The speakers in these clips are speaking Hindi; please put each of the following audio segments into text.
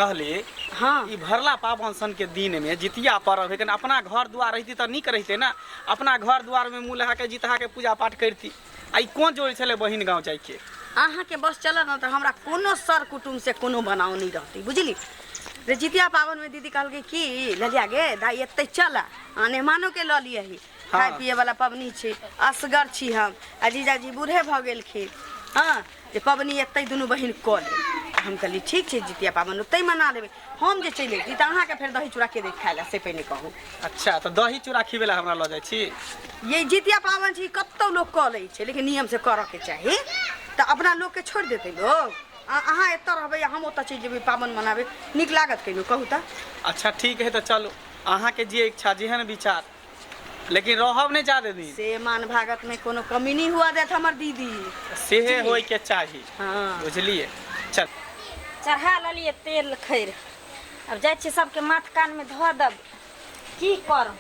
कहले हाँ ई भरला पावन सन के दिन में जितिया पर्व है अपना घर द्वार रहती तो निक रहते ना अपना घर द्वार में मुँह लगा के जितहा के पूजा पाठ करती आई कौन जोड़ चले बहिन गाँव जाए के अहाँ के बस चल न तो हमरा कोनो सर कुटुम से कोनो बनाव नहीं रहती बुझली रे जितिया पावन में दीदी कहल कि ललिया गे दाई एते चला मेहमानों के ल लिए ही खाए पिए वाला पबनी छे असगर छी हम आ जीजाजी बूढ़े भ गेलखिन हाँ जे पबनी एते दुनू बहिन क ले हम कहली ठीक छे जितिया पावन ओते मना लेबे हम जे चले जी त अहाँ के फिर दही चूड़ा के दे खाए ला से पहले कहू अच्छा तो दही चूड़ा खिबेला हमरा ल जाय छी ये जितिया पावन छी कत्तो लोग क ले छे लेकिन नियम से करे के चाही त अपना लोग के छोड़ देते लोग अहाँ एत रहबे हम ओत चल जेबे पावन मनाबे निक लागत कहियो कहू त अच्छा ठीक है तो चलो अहाँ के जे इच्छा जेहन विचार लेकिन रहब नहीं ज्यादा दिन से मान भागत में कोनो कमी नहीं हुआ देत हमर दीदी सेहे होय के चाहिए हाँ बुझलिए चल चढ़ा लिये तेल खैर अब जाए छे सबके माथ कान में धो दब की कर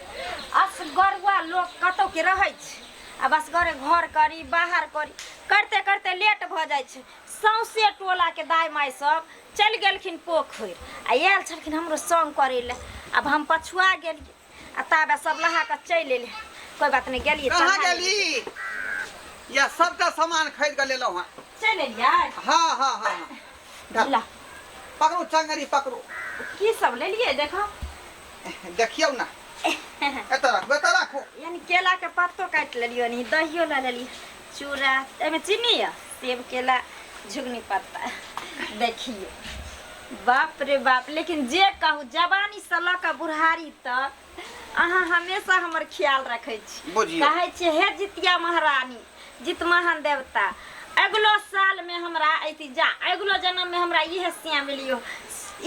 असगरुआ लोग कतौ के रहे छे अब असगरे घर करी बाहर करी करते करते लेट भ जाए छे सौसे टोला के दाई माई सब चल गेलखिन पोखर आ आयल छलखिन हमरो संग करे ले अब हम पछुआ गेलिए आ ताबे सब लहा के चल एले कोई बात नहीं गेलिए कहां गेली या सबका सामान खरीद के लेलो हां चल एलिए हां हां हां ला पकड़ो चंगरी पकड़ो की सब ले लिए देखो देखियो ना एता रखो यानी केला के पत्तो काट लियो नहीं दहियो ला लेली चूड़ा एमे चीनी है सेब केला झुगनी पत्ता देखिए बाप रे बाप लेकिन जे कहू जवानी से लक बुढ़ारी तक अहाँ हमेशा हमर ख्याल रखे छी कहे छी हे जितिया महारानी जित महान देवता अगलो साल में हमरा ऐती जा अगलो जन्म में हमरा इहे सिया मिलियो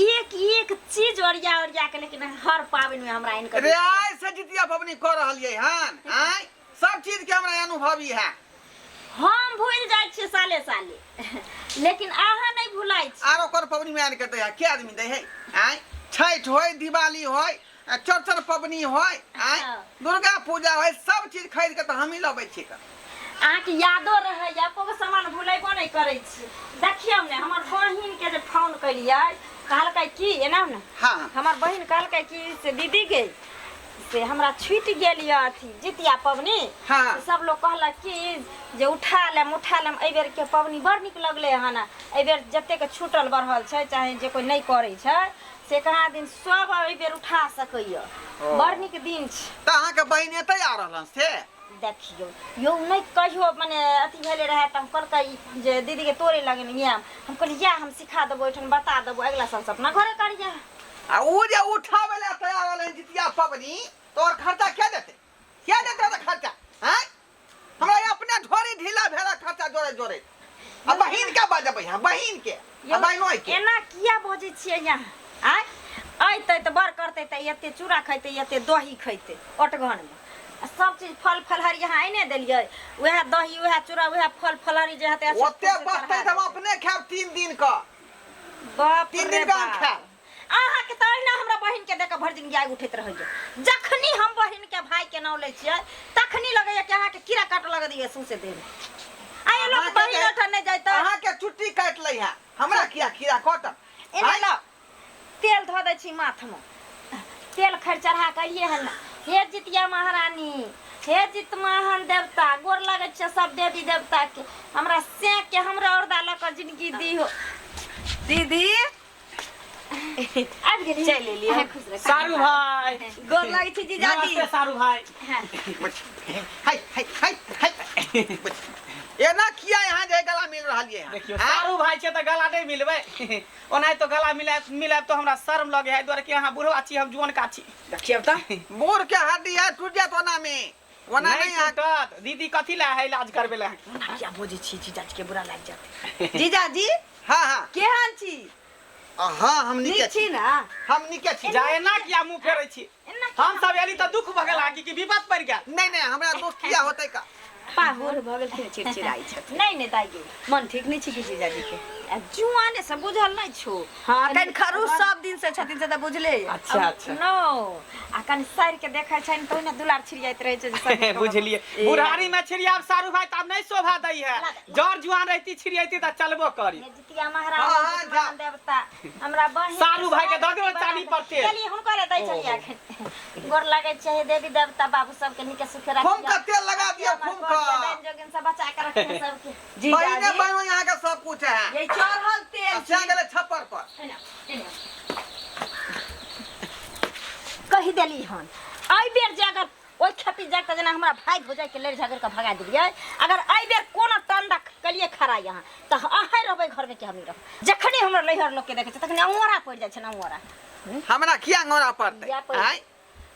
एक एक चीज ओरिया के लेकिन हर पावन में हमरा इनका रे आय से जितिया पबनी कर रहलिए हन आय सब चीज के हमरा अनुभवी है हम भूल जाय छी साले लेकिन आहा नहीं भुलाय छी आरो कर पबनी में आन के दे है के आदमी दे है आय छठ होय दिवाली होय चौचर पबनी होय आय दुर्गा पूजा होय सब चीज खरीद के त हम ही लबै छी आ के यादो रहे या को सामान भुलाइबो नहीं करे छी देखियो ने हमर बहिन के जे फोन कलियै कहलकै की एना ना हां हमर बहिन कहलकै की से दीदी के से हमरा छूट गेल या अथी जितिया पबनी हां सब लोग कहलक कि जे उठा लेम ए बेर के पबनी बड़ निक लगले हन ए बेर जते के छूटल बढ़ल छै चाहे जे कोई नहीं करे छै से कहा दिन सब ए बेर उठा सकैय बड़ निक दिन छै त अहाँ के बहिन एतै आ रहलन से देखियो यो नहीं कहियो माने अथी भेले रहे त हम कहलकै जे दीदी के तोरे लगन या हम कहली या हम सिखा देबो एठन बता देबो अगला साल अपना घरे करिया आ उ जे उठावे ले तैयार रहलन जितिया पबनी तोर खर्चा क्या देते तो खर्चा हैं हमरा अपने ढोरी ढीला भेड़ा खर्चा जोरे अब बहिन के बाजबै है बहिन के बहिनोई के एना किया बोझे छियै यहाँ आय आइते त बर करते त एते चूड़ा खैते एते दही खैते ओटघन में सब चीज फल फलहरी यहाँ आने देलिए वह दही वह चूड़ा वह फल फलहरी जे हते ओते बचते हम अपने खाब 3 दिन का बाप 3 दिन का खाब आहा के त ना हमरा बहिन के देख भर दिन गाय उठैत रहिए जखनी हम बहिन के भाई के नाम ले छियै तखनी लगैया कि अहाँ के कीड़ा काट लग दिए सौसे दे आय लोग बहिन उठा नहीं जाय त अहाँ के छुट्टी काट लै है हमरा किया कीड़ा काट एना लो तेल धो दै छी माथ में तेल खर चढ़ा करिए हन हे जितिया महारानी हे जित महान देवता गोर लगे छ सब देवी देवता के हमरा से के हमरा औरदा ल के जिंदगी दी हो दीदी आज गेली चल लेलिए खुश रह सारू भाई गोर लागे छी जीजाजी नमस्ते सारू भाई हाय हाय हाय हाय एना किया यहाँ जे गला मिल रहलिए है देखियो सारू भाई छे त गला नहीं मिलबे ओनाय तो गला मिला तो हमरा शर्म लगे है द्वारा कि यहाँ बुढ़वा छी हम जुआन का छी देखियो त मोर के हड्डी है टूट जात ओना में ओना नहीं हटत दीदी कथी ला है इलाज करबे ला क्या बोझे छी जीजाजी के बुरा लग जाते जीजाजी हां हां केहन छी हां हम निके छी ना हम निके छी जाए ना किया मुंह फेरै छी हम सब एली त दुख भगल आकी कि विपत पड़ गया नहीं हमरा दुख किया होतै का पाहुर भगल फिर चिड़चिड़ाई छ नहीं दाई मन ठीक नहीं छी जीजाजी के जुआने से बुझल नहीं छो। हाँ कहीं खरूस सब दिन से छथिन से तो बुझले ये। अच्छा अच्छा नो आ कनि साइर के देखै छैन तो ने दुलार छिड़ियाइत रहै छै जे सब बुझलिए बुढ़ारी में छिड़ियाब सारू भाई तब नहीं शोभा दै है जड़ जुआन रहती छिड़ियती त चलबो करी जितिया महाराज भगवान देवता हमरा बहिन सारू भाई के दऽ देबो चाली पर तेल चलिए हुनकर दै छलिए गोर लागै छै देवी देवता बाबू सब के नीके सुखे राखिए खूब का तेल लगा दिया खूब का जोगिन से बचा के रखिए सबके जी बहिने जी बहनों यहाँ का सब कुछ है ये चढ़ल तेल अच्छा गेले छप्पर पर कहि देली हन आई बेर जे अगर ओइ खेती जाक जना हमरा भाई भौजाई के लड़ झगड़ के भगा दिलियै अगर आई बेर कोनो टंडा कलिए खड़ा यहाँ त अहाँ रहबै घर में कि हम रह जखनी हमरा लहर लोग के देखे छ तखनी अंगोरा पड़ जाय छ ना अंगोरा हमरा किया ngoरा पड़ते या पड़ आय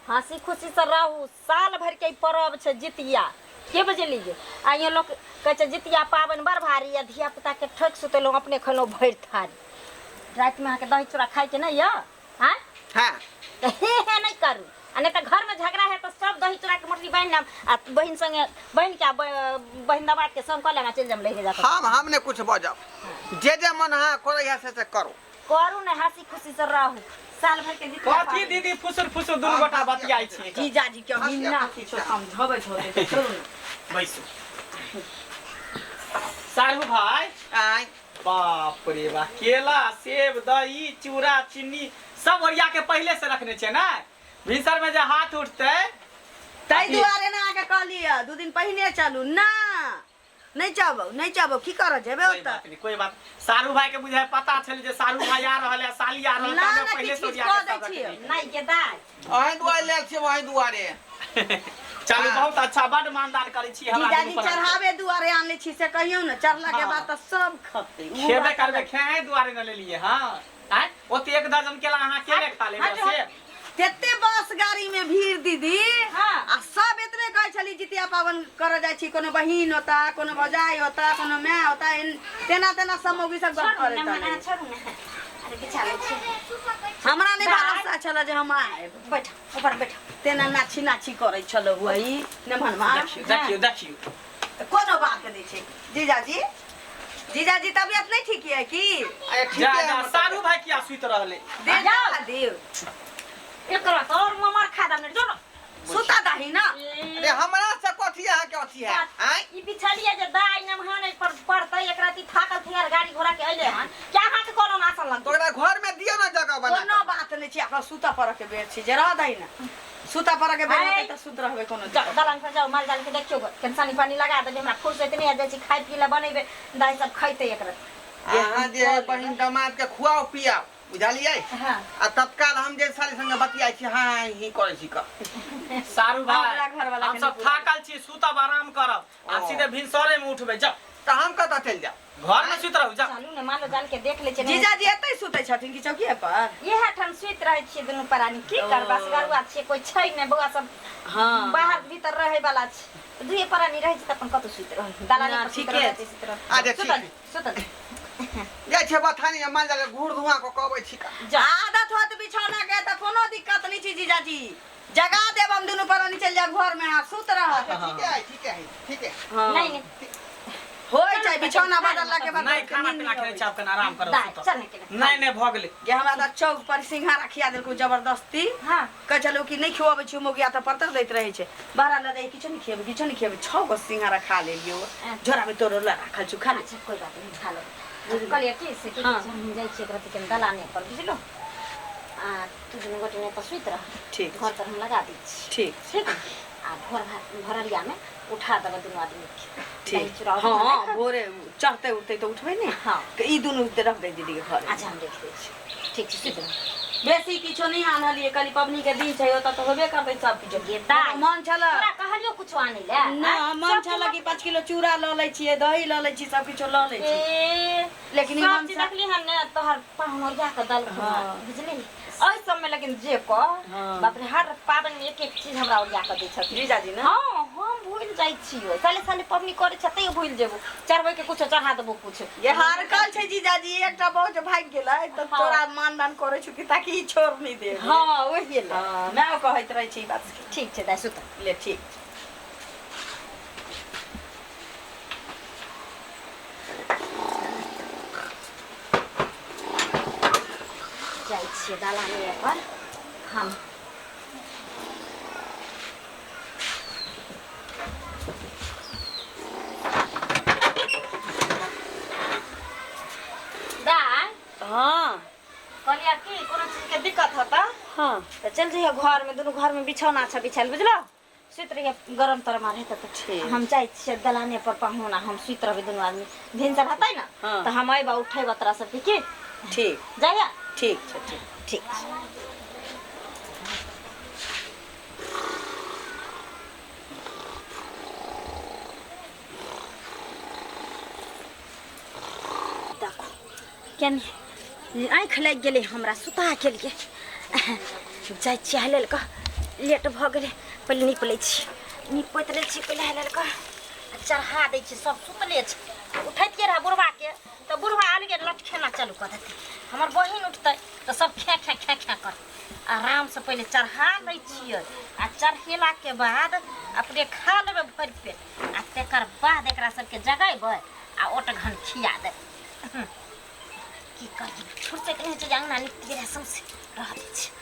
हंसी खुशी से रहू साल भर के पर्व छ जितिया के बजलिए आ ये लोग कहे छ जितिया पावन बड़ भारी या धिया पुता के ठोक सुतेलो अपने खनो भर थारी रात में आके दही चूड़ा खाइ के नहीं या हां हां तो हे नहीं करू आ नहीं तो घर में झगड़ा है तो सब दही चूड़ा के मोटरी बहन आ बहन संगे बहन क्या बहन दबाट के संग कले ना चल जम ले जाता हमने कुछ बजाओ जे मन हां करे है से करो करू ना हंसी खुशी से रहू साल भर के जितिया कथी दीदी फुसुर फुसुर दुनु गोटा बतियाई छी जीजाजी के हिन्ना किछो समझबै छोड़े तो छोड़ू ना बैसू सारू भाई आय बाप रे बा केला सेब दही चूड़ा चीनी सब ओरिया के पहले से रखने छे ना भिनसर में जे हाथ उठते तै दुआरे ना आके कहलिए 2 दिन पहिने चलू ना नहीं चाहबो की कर जेबे कोई ओता बात नहीं कोई बात सारू भाई के बुझाय पता छल जे सारू भाई आ रहल है साली आ रहल ना, है ना, पहले किछ से ओरिया कह के दै सब छियै। रखने। नहीं के दाई अहीं दुआरे ले छी वहीं दुआरे चलू बहुत अच्छा बड मानदान करै छी हमरा जीजाजी दुनू पर। चढ़ावे दुआरे आन ले छी से कहियो ना चढ़ला के हाँ। बाद त सब खते खेबे करबे खाए दुआरे न ले लिए हां आय ओते 1 दर्जन केला अहाँ केले खा लेबे हट, से तेते बस गाड़ी में भीड़ दीदी हाँ। आ सब एतने कहै छली जितिया पावन कर जाय छी कोनो बहिन होता कोनो भौजाई होता कोनो माय होता तेना समोगी सब गप करे छोड़ू ना त छोड़ू ना अरे बिछा ले छी हमरा नहीं भरोसा छल जे हम आए बैठ ऊपर बैठ तेना नाची करे छलो वही नमहनमा देखियो कोनो बात नहीं छै जीजाजी तबियत नहीं ठीक है की अरे ठीक जा है जा हम सारू भाई किया सुइत रहले दे जा देव एकरा तो और ममर खा दम जो सुता दही ना अरे हमरा से कथी है के अथी है आय ई पिछलिए जे दाई नमहाने पर पड़तै एकरा ती थाकल थियार गाड़ी घोड़ा के अइले हन क्या हां के कोनो ना सन तो एकरा घर में दियो ना जगह बना कोनो बात नहीं छै अपन सुता पर के बेर छी जे रह दही ना सुता पर के बेर होतै त सुत रहबे कोनो दलान पर जाओ माल जाल के देखियो केनसानी पानी लगा दे हमरा फुर्सत नहीं आ जाय छी खाइ पीला बनेबे दाई सब खैते एकरा अहाँ जे बहिन दामाद के खुआओ पियाओ बुझलिए हां आ तत्काल हम जे साली संगे बतियाई छी हां ही करे छी का सारू हमरा भाई घर वाला हम के सब नहीं थाकल छी सुतब आराम करब आ ओ। सीधे भिनसरे में उठबे जा तो हम कतऽ चल जाओ घर में सुत रहू जा चालू ने मालो जाल के देख ले छै जीजाजी एतै सुतै छथिन की चौकी पर इहे ठन सुइत रहै छियै दुनू प्राणी की करबा सगरुआ छियै कोई छै ने बौआ सब हाँ। बाहर भीतर रहे वाला छै दुए प्राणी रहै छै त अपन कतौ सुइत रहै दलान ना, पर सुइत ठीके रहै सुइत रहै अच्छा, ठीक। सुत जाइ छै बथानी मान जा घूर धुआं को कहबै छी का जा आदत होत बिछौना के त कोनो दिक्कत नहीं छै जीजाजी जगा देब हम दुनू प्राणी चल जाब घर में आ सुत रह ठीक है नहीं नहीं होय छै बिछौना बदलला के बाद नहीं खाना पीना खेले छी अपन आराम करो दाई सुतब। चल के नहीं नहीं भ गेलै जे हमरा त चौक पर सिंघारा खिया देलको जबरदस्ती हां कह चलो कि नहीं खियाबे छी मोगिया त परतर दैत रहे छै बाहर ला दे किछो नहीं खियाबे 6 गो सिंघारा खा लेलियो झोरा में तोरो ला राखल छु खा ले अच्छा कोई बात नहीं खा लो कहलिए की से कि हाँ। हम जाइ छियै एकरा के दलाने पर बुझलो आ तू दुनू गोटे ने पर सुइत रह ठीक घर पर हम लगा दै छी ठीक ठीक आ भोरलिया में उठा देबै दुनू आदमी के ठीक दही चूड़ा हां भोरे चढ़ते उठते तो उठबे नहीं हाँ। तो ई दुनू ते रख दे दीदी के घर अच्छा हम देख दै छी ठीक छै सुइत रह बेसी किछो नहीं आनलिए कली पबनी के दिन छै ओता तो होबे करबै सब किछो ये दाई मन छला तोरा कहलियो कुछो आनै ले ना मन छला कि 5 किलो चूड़ा ल लै छियै दही ल लै छी सब किछो ल लै छी ए लेकिन ई सब मन चीज सा- देखली हन ने तोहर पाहुनरिया के दल हाँ। बुझली ओइ सब में लेकिन जे को हाँ। बाप रे हर पाबन में एक एक चीज हमरा ओरिया के दै छथिन जीजाजी ना हाँ हम भूल जाइ छियो साले साले पबनी करे छतै भूल जेबो चढ़बै के कुछ चढ़ा देबो कुछ ये हार कल छै जीजाजी एकटा बहुत भाग गेलै त हाँ। तोरा मानदान करे छु कि ताकि ई छोड़ नहीं दे हाँ ओही ले हां मैं कहैत रही छी ई बात ठीक छै दाई सुत ले ठीक जाइ छियै दलाने पर हम दाई हाँ कहलिया कि कोनो चीज के दिक्कत होता हाँ तो चल जइयो घर में दोनों घर में बिछौना अच्छा बिछाइल बुझलो सुत रहिए गरम तर मारे तो ठीक। हम जाइ छियै दलाने पर पहुना हम सुत रहबे दोनों आदमी भिनसर हतै ना हाँ। तो हम आइबा उठेबा तोरा सबके की ठीक जाइया ठीक छै ठीक ठीक देखो केन आँखि लागि गेलै हमरा सुता गेलियै जाइ छियै हेलै लऽ लेट भऽ गेलै पहिले नीप लै छी नीपैत रहै छी पहिले हेलै लऽ चढ़ा दै छी सब सुतले छै उठैतियै रहा बुढ़बाके तऽ बुढ़बा अलगे लटखेना चालू कऽ देतै हमर बहिन उठतै तऽ सब खे खे खे खे कर आरामसँ पहिले चढ़ा लै छियै आ चढ़ेलाके बाद अपने खा लेबै भरि पेट आ तकर बाद एकरा सबके जगेबै आ ओटघन खिया देबै की करी फुर्सत नहीं छै अंगना निकलि रहे सौंसे रह दै छै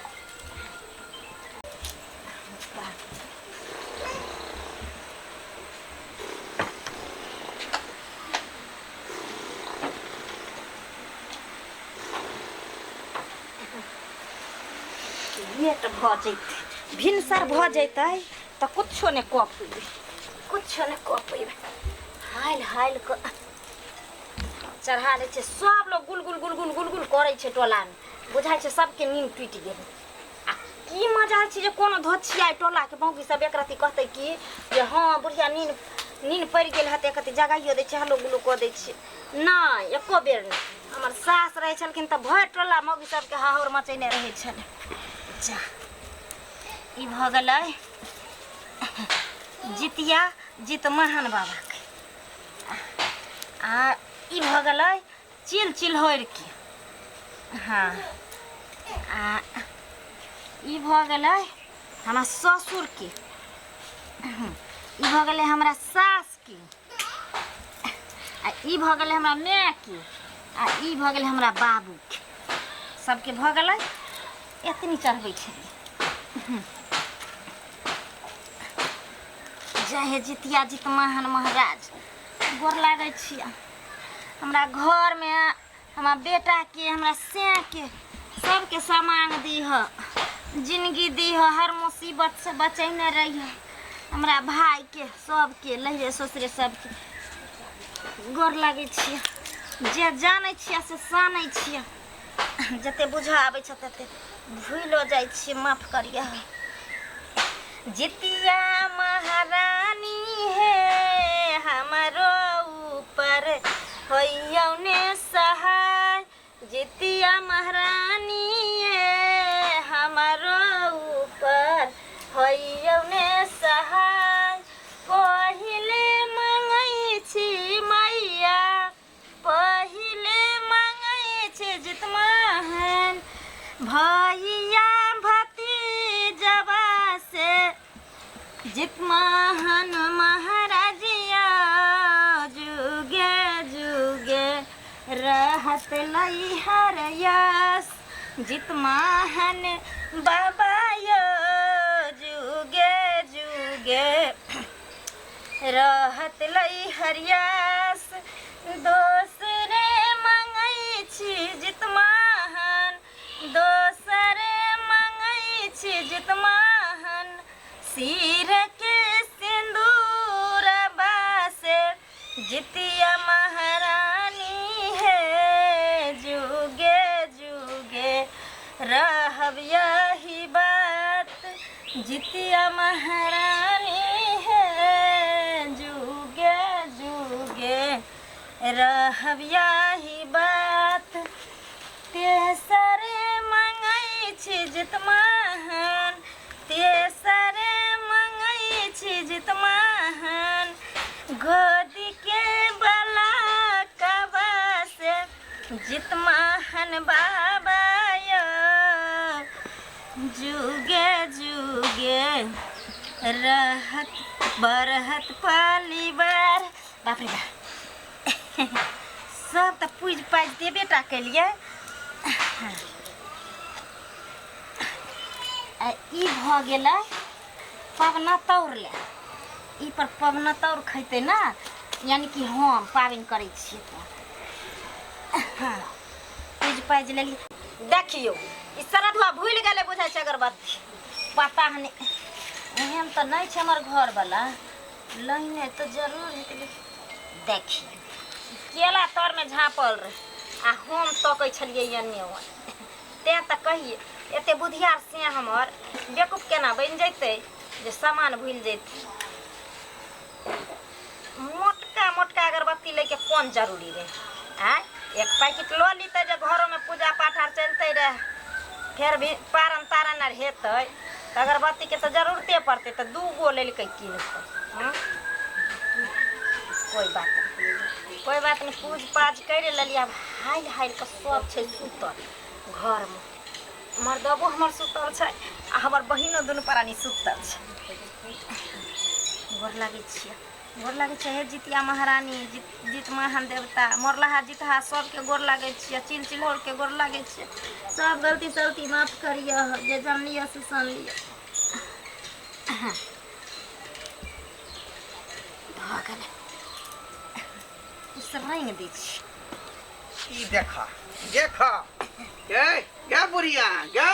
लेट भऽ जैतै भिनसर भऽ जैतै तऽ कुछो नहि कऽ पेबै कुछो नहि कऽ पेबै हाइल हाइल कऽ चढ़ा दै छै सब लोग गुलगुल गुलगुल गुलगुल करै छै टोलामे बुझाइ छै सबके नींद टूटि गेलै आ की मजा छै जे कोनो धोछिया टोलाके बाँकी सब एक रत्ती कहतै कि जे हाँ बुढ़िया नींद पड़ि गेल हेतै एक रत्ती जगाइयो दै छै हल्लो गुल्लो कऽ दै छै नहि एको बेर नहि हमर सास रहै छलखिन तऽ भरि टोला मौगी सबके हाहौर मचेने रहै छलै जा ई भऽ गेलै जितिया जितमहन बाबाके आ ई भऽ गेलै चिल चिल्होरिके हाँ आ ई भऽ गेलै हमरा ससुरके ई भऽ गेलै हमरा सासके आ ई भऽ गेलै हमरा मायके आ ई भऽ गेलै हमरा बाबूके सबके भऽ गेलै एतनी चढ़बै छलियै जय हे जितिया जितमहन महाराज गोर लागै छियै हमरा घरमे हमरा बेटाके हमरा सेके सबके सामान दीह जिंदगी दीह हर मुसीबत से बचैने रहिए हमरा भाइके सबके लहिरे ससुरे सबके गोर लागै छियै जे जानै छियै से सानै छियै जते बुझा आबै छै तते भूलो जाइ छियै माफ करिए जितिया महारानी है हमारो ऊपर होइयौ ने सहाय जितिया महारानी है हमारो ऊपर होइयौ ने सहाय पहिले मंगै छी मैया पहिले मंगै छी जितमहन भैया भतीजवा से जितमहन महाराजिया जुगे जुगे रहत लई हर यस जितमहन बाबा यो जुगे जुगे रहत लई हरियास दोसरे मंगै छी जितमहन दोसरे मंगै छी जितमहन सिर के सिंदूर बासे जितिया महारानी है जुगे जुगे रहब यही बात जितिया महारानी है जुगे जुगे रहब यही बात तेसरे मंगै छी जितमहन तेसरे मंगै छी जितमहन गोदी के बला कबा से जितमहन बाबा यो जुगे जुगे रहत बरहत परिवार बाप रे बाप सब तऽ पूज पाज देबे टा केलिए ई भ गेलै पवना तौर ले ई पर पवना तौर खैते ना यानी कि हम पाबनि करै छियै तऽ पूज पाज लेली देखियो ई सरधुआ भूल गेलै बुझाइ छै अगरबत्ती पता नहीं एहन तऽ नहीं छै हमर घर वाला लहिने तऽ जरूर हेतै देखियो केला तर में झाँपल रहे आ हम तकै छलियै एन्ने ओन्ने तेँ तऽ कहिए एते बुधियार से हमर बेकूफ केना बनि जैतै जे सामान भूल जैतै मोटका मोटका अगरबत्ती लेके कोन जरूरी रहे आय एक पैकेट लो लीते जे घरों में पूजा पाठ आर चलते रहे फिर भी पारन तारन आर हेतै तऽ अगरबत्ती के तो जरूरते पड़ते तो 2 गो लेलकै कीन कऽ कोई बात नहीं पूज पाज कर लेलिए अब हाइल हाइल के सब छै सुतल घर में मर्दबो हमर सुतल छै आ हमर बहिनो दुनू प्राणी सुतल छै गोर लागै छियै गोर लागै छै हे जितिया महारानी जीत महान देवता मोरलाहा जितहा सबके गोर लागै छियै चिल चिल्हौर के गोर लागै छियै सब गलती सलती माफ करिए जे जान लिअ से सुन लिअ भऽ गेलै उस रंग दै छी ई देखा देखा गे बुढ़िया गे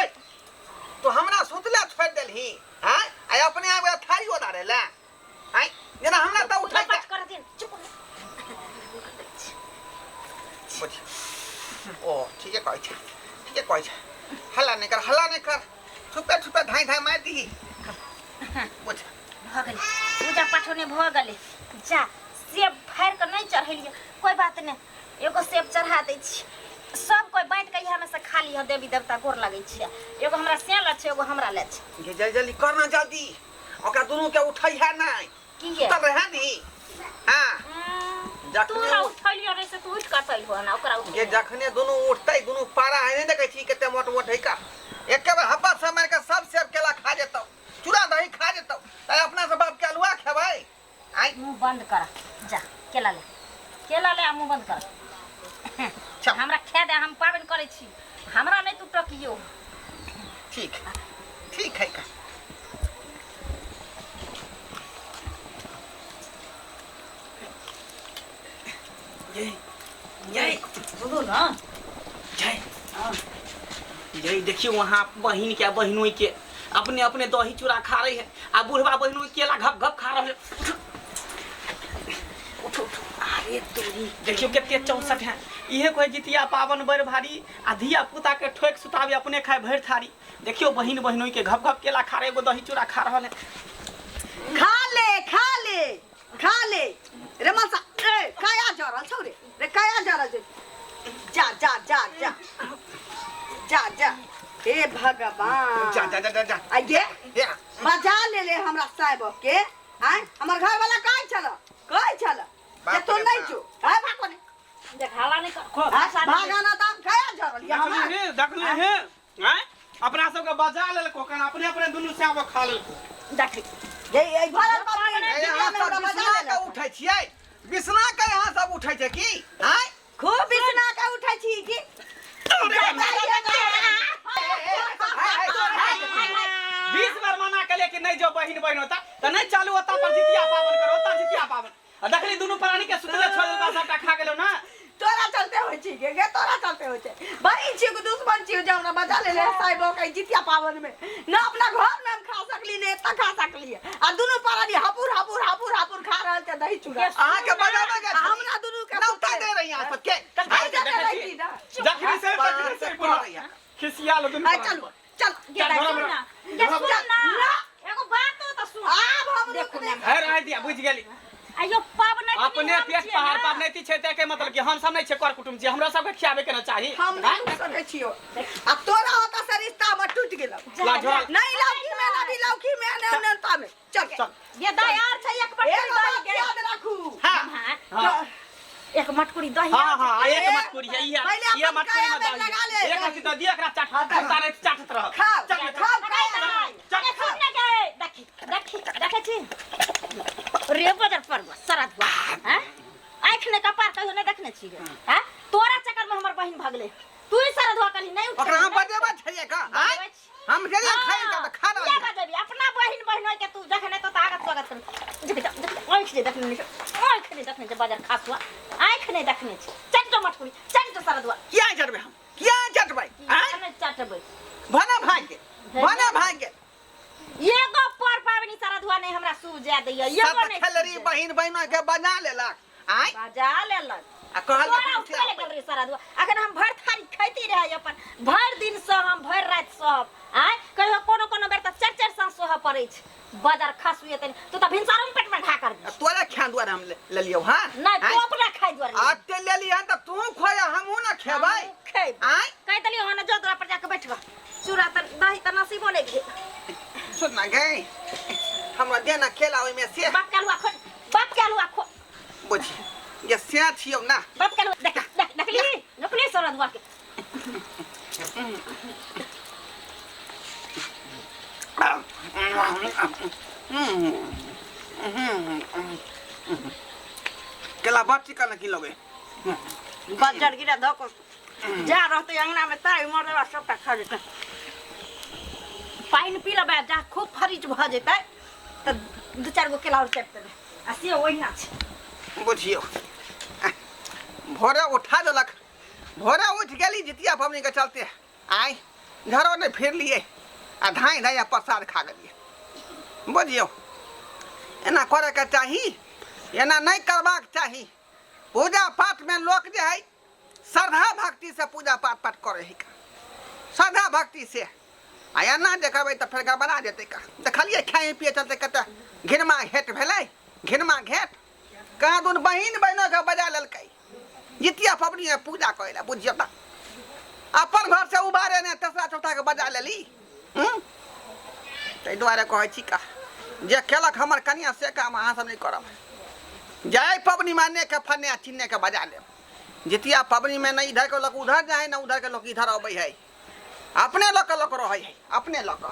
तो हमरा सुतले छोड़ देलही हैं आय अपने आप थारी ओदारे ले हैं जेना हमरा त उठा के कर दिन चुप बुझ ओ ठीक है कहै छै हल्ला नहीं कर छुपे छुपे धाई धाई मार दी बुझ भऽ गेलै पूजा पाठ ने भऽ गेलै जा सेब फाड़ि कऽ नहीं चढ़ेलिए कोई बात नहीं एगो सेब चढ़ा दै छी सब कोई बांट के यहाँ में से खा लिया देवी देवता गोर लागै छियै एगो हमरा सेल छै एगो हमरा ले छै ये जल्दी जल्दी करना जल्दी ओकरा दोनों के उठाई है नहीं की है तब रहे दी हां तू ना उठलियो रे से तू उठ कतै हो ना ओकरा उठ ये जखने दोनों उठतै दोनों पारा है नहीं देखै छी कते मोट मोट है का एके बार हप्पा से मार के सब सेब केला खा जेतौ चूड़ा दही खा जेतौ त अपना से बाप के अलुआ खेबै आई मुंह बंद कर जा केला ले आ मुंह बंद कर चल हमरा खा दे हम पाबनि करै छी हमरा नहीं तू टकियो ठीक है का जय सुनो ना जय देखियो वहाँ बहिन के बहिनों के अपने अपने दही चूड़ा खा रही है आ बुढ़वा बहिनों केला घप घप खा रहे उठो अरे तोरी देखियो कितने 64 है इहे कोई जितिया पावन बड़ भारी आ धिया पुता के ठोक सुतावे अपने खाए भर थारी देखियो बहिन बहिनों के घप घप केला खा रहे एगो दही चूड़ा खा रहा है खा ले रे मनसा ए काया जा रहल छौ रे काया जा रहल जा हे भगवान जा आइए बजा ले हमरा साहब के हैं हमर घर वाला काई छल जे तो नहीं छु है भागने देखाला नहीं कर भागाना त काया जा रहल हमरा देखले है हैं अपना सब के बजा लेलको कन अपने अपने दुनु से आबो खा लेलको देख ये भरल यहाँ सब बिसना के उठै छियै बिसना के यहाँ सब उठै छै की हैं खूब बिसना के उठै छी की 20 बार मना के लेकिन नहीं जो बहिन होता त नहीं चालू होता पर जितिया पावन करो होता जितिया पावन देखली दुनु प्राणी के सुतले छोड़ देता सबटा खा गेलो ना तोरा चलते होय छी गे तोरा चलते होय छै बहिन छी के दुश्मन छी जे हमरा बजा ले साइबो के जितिया पावन में ना अपना घर में हम खा सकली ने त खा सकली आ दुनु प्राणी हपुर खा रहल छै दही चूड़ा अहाँ के बजाबे के हमरा दुनु के नौता दे रही यहाँ पर के जखनी से बोल रही है खिसिया लो दुनु चल सुन ना एगो बात तो सुन आब हम देखो है रह दिया बुझ गेली आयो पावन अपने पेट पहाड़ पर नहीं छै ते के मतलब कि हम सब नहीं छै कर कुटुम छी हमरा सब के खियाबे के ना चाही हम नहीं सकै छियो आ तोरा होता से रिश्ता में टूट गेल नहीं लौकी में नौता में चल ये दही यार छै एक पटक दही याद राखू हां एक मटकुरी दही हां एक मटकुरी है ये मटकुरी में दही एक हसी तो दिया एकरा चाटत रह खाओ देखी छी रे बदर पर सरद हुआ हैं आँख ने कपार कहियो नहीं देखने छी हैं तोरा चक्कर में हमर बहिन भागले तू ही सरद हुआ कली नहीं ओकरा हम बजेबा छै का हम जरिया खाई का खा जे देखने नहीं बाजार खास हुआ आँख नहीं देखने छे चट मटकुरी चट सारा दुआ क्या चटबे हम क्या चटबे हैं चटबै भना भाग के एगो पर पावनी सारा दुआ नहीं हमरा सूझ जा दैया एगो सब नहीं खेलरी बहिन बहिन के बजा लेलक आय बाजा लेलक आ कहल तोरा उठे गेल रे सारा दुआ अखन हम भर थारी खैती रहे अपन भर दिन हम भर रात सब आय कहियो कोनो बेर त चार सांस सोह पड़ै छै बाजार खास हुए तनी तू त भिनसारो में पेट में ढा कर दी तोरा खा दुआरे हम ले लियो हां नहीं तू अपना खाई दुआरे आज ते ले लिया त तू खोया हमहू ना खेबै खेब आय कह तली होने जो द्वार पर जाके बैठबा चूड़ा त दही त नसीबो नहीं भेल सुन ना गई हमरा देना खेला ओइ में से बाप के हलवा खो बुझी ये से छियौ ना बाप के हलवा नकली सारा दुआ के केला बात चिकन की लगे बजर गिरा धको जा रहते अंगना में ताई मरवा सबटा खा जेतै पानी पी लेबै जा खूब फरीज भ जेतै त दू चार गो केला और चेप देबै आ से ओहिना छै बुझियो भोरे उठा देलक भोरे उठ गेली जितिया पबनी के चलते आय घरों ने फिर लिए आ धाई धाई प्रसाद खा गेलिए बुझियो एना करे के चाही एना नहीं करबाक चाही पूजा पाठ में लोग जे है श्रद्धा भक्ति से पूजा पाठ करे है श्रद्धा भक्ति से आ एना जे करबै त फिर गड़बड़ा जेतै का देखलिए खाए पिए चलते कते घिनमा घेट भेलै घिनमा घेट कहाँ दुन बहिन बहनों के बजा लेलकै जितिया पबनी में पूजा करे ला बुझियो त अपन घर से उबारे ने तेसरा चौथा के बजा लेली ताहि दुआरे कहै छी का जे केलक हमर कनिया से काम अहाँ सब नहीं करब जाय पबनी माने के फने चिन्ने के बजा ले जितिया पबनी में नहीं इधर के लोग उधर जाए ना उधर के लोग इधर अबै है अपने लोग के लोग रहे है अपने लोग